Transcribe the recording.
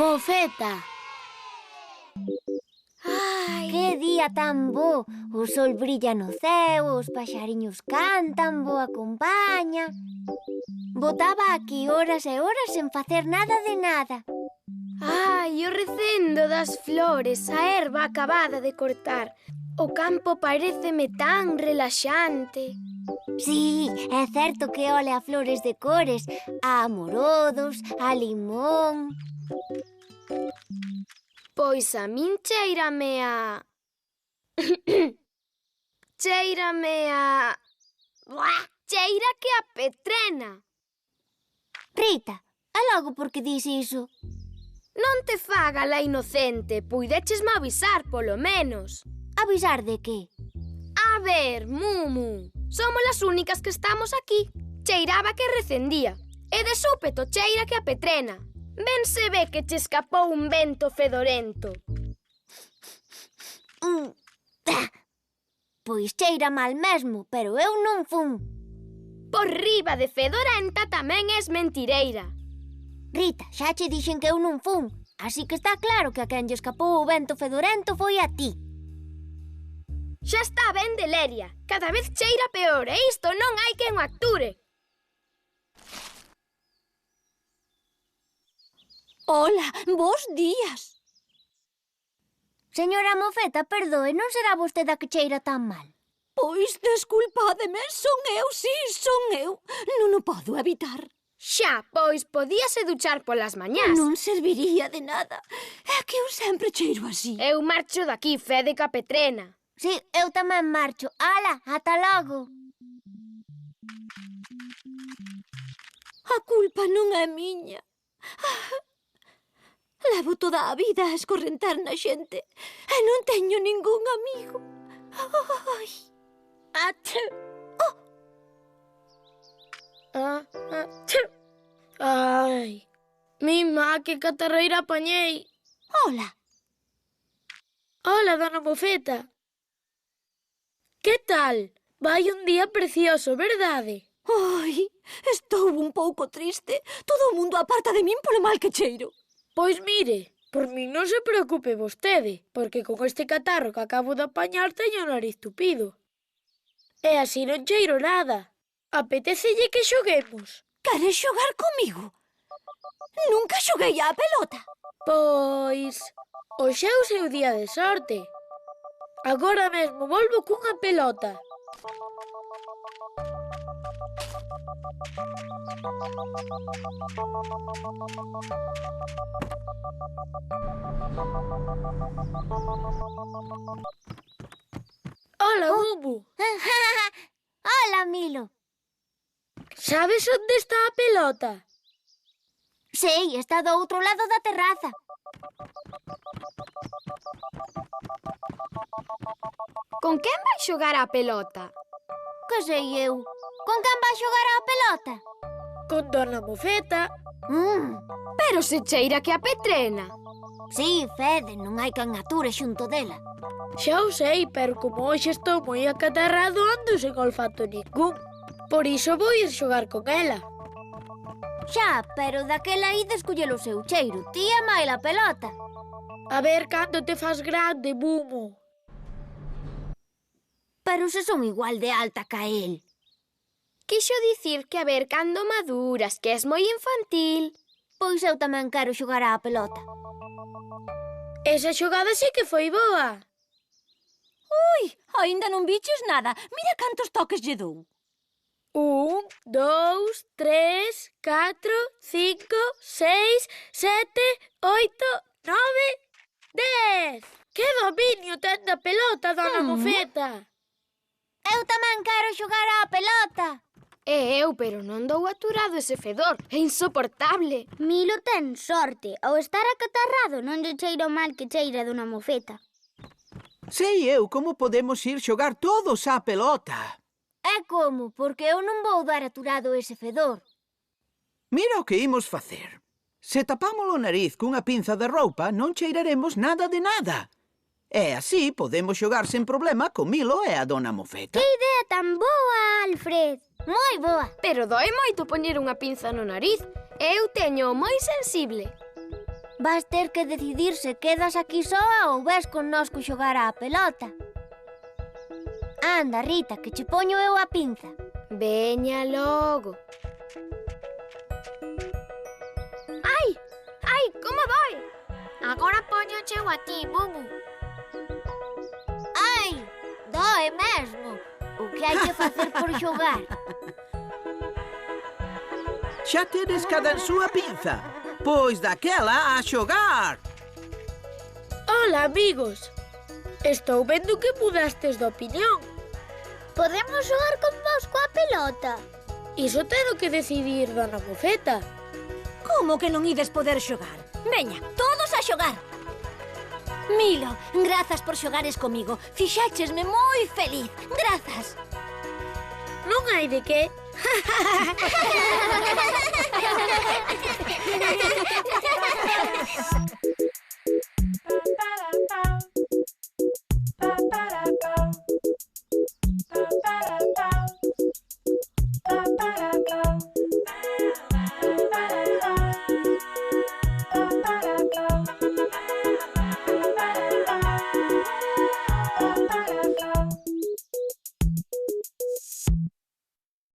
Mofeta! Ai, que día tan bo! O sol brilla no ceo, os paxariños cantan, boa compaña. Botaba aquí horas e horas sen facer nada de nada. Ai, o recendo das flores, a erva acabada de cortar. O campo paréceme tan relaxante. Sí, é certo que olea flores de cores, a amorodos, a limón. Pois a min cheírame a... cheírame a... Buah, cheira que a petrena. Rita, e logo por que dis iso? Non te faga la inocente, puidechesme avisar polo menos. Avisar de que? A ver, Mumu, somos as únicas que estamos aquí. Cheiraba que recendía. E de súpeto cheira que a petrena. Ben se ve que che escapou un vento fedorento. Pois cheira mal mesmo, pero eu non fun. Por riba de fedorenta tamén és mentireira. Rita, xa che dixen que eu non fun, así que está claro que a quen lle escapou o vento fedorento foi a ti. Xa está ben de leria. Cada vez cheira peor e isto non hai quen o acture. Hola, bos días. Señora Mofeta, perdoe, non será vostede a que cheira tan mal? Pois desculpádeme, son eu, sí, son eu. Non o podo evitar. Xa, pois podíase duchar polas mañás. Non serviría de nada. É que eu sempre cheiro así. Eu marcho daqui, fede capetrena. Sí, eu tamén marcho. Ala, ata logo. A culpa non é miña. Levo toda a vida a escorrentar na xente e non teño ningún amigo. Ai. Ai, mima, que catarreira apañei. Hola. Hola, dona Mofeta. Que tal? Vai un día precioso, verdade? Ai, estou un pouco triste. Todo o mundo aparta de min polo mal que cheiro. Pois mire, por min non se preocupe vostede, porque con este catarro que acabo de apañar teño o nariz tupido. E así non cheiro nada. Apetécelle que xoguemos? Queres xogar comigo? Nunca xoguei á pelota. Pois... hoxe é o seu día de sorte. Agora mesmo volvo cunha pelota. Hola, Bubu. Hola, Milo. Sabes onde está a pelota? Sei, está do outro lado da terraza. Con quen vai xogar a pelota? Que sei eu? Con quen vai xogar a pelota? Con dona Mofeta. Pero se cheira que a petrena. Sí, Fede, non hai quen ature xunto dela. Xa o sei, pero como hoxe estou moi acatarrado ando sen olfato ningún. Por iso vou ir xogar con ela. Xa, pero daquela ida escoller o seu cheiro. Ti é mai a pelota. A ver cando te faz grande, Bumo. Pero se son igual de alta ca el. Quixo dicir que a ver cando maduras, que és moi infantil. Pois eu tamén quero xogar á pelota. Esa xogada sí que foi boa. Ui, aínda non biches nada. Mira cantos toques lle dou. 1, 2, 3, 4, 5, 6, 7, 8, 9, 10. Que dominio ten da pelota, dona Mofeta. Eu tamén quero xogar á pelota. E eu, pero non dou aturado ese fedor. É insoportable. Milo ten sorte. Ao estar acatarrado non lle cheiro mal que cheira dona Mofeta. Sei eu como podemos ir xogar todos á pelota. É como? Porque eu non vou dar aturado ese fedor. Mira o que imos facer. Se tapamos o nariz cunha pinza de roupa, non cheiraremos nada de nada. E así podemos xogar sen problema con Milo e a dona Mofeta. Que idea tan boa, Alfred. Moi boa. Pero doe moito poñer unha pinza no nariz. Eu teño moi sensible. Vas ter que decidir se quedas aquí soa ou ves connosco xogar á pelota. Anda, Rita, que che poño eu a pinza. Veña logo. Ai, como vai? Agora poño cheo a ti, Bubu. Ai, doe mesmo. O que hai que facer por xogar? Xa tedes cada en súa pinza. Pois daquela a xogar. Hola, amigos. Estou vendo que mudastes de opinión. Podemos xogar convosco a pelota? Iso tedo que decidir Dona Mofeta. Como que non ides poder xogar? Veña, todos a xogar. Milo, grazas por xogares comigo. Fixáchesme moi feliz. Grazas. Non hai de que.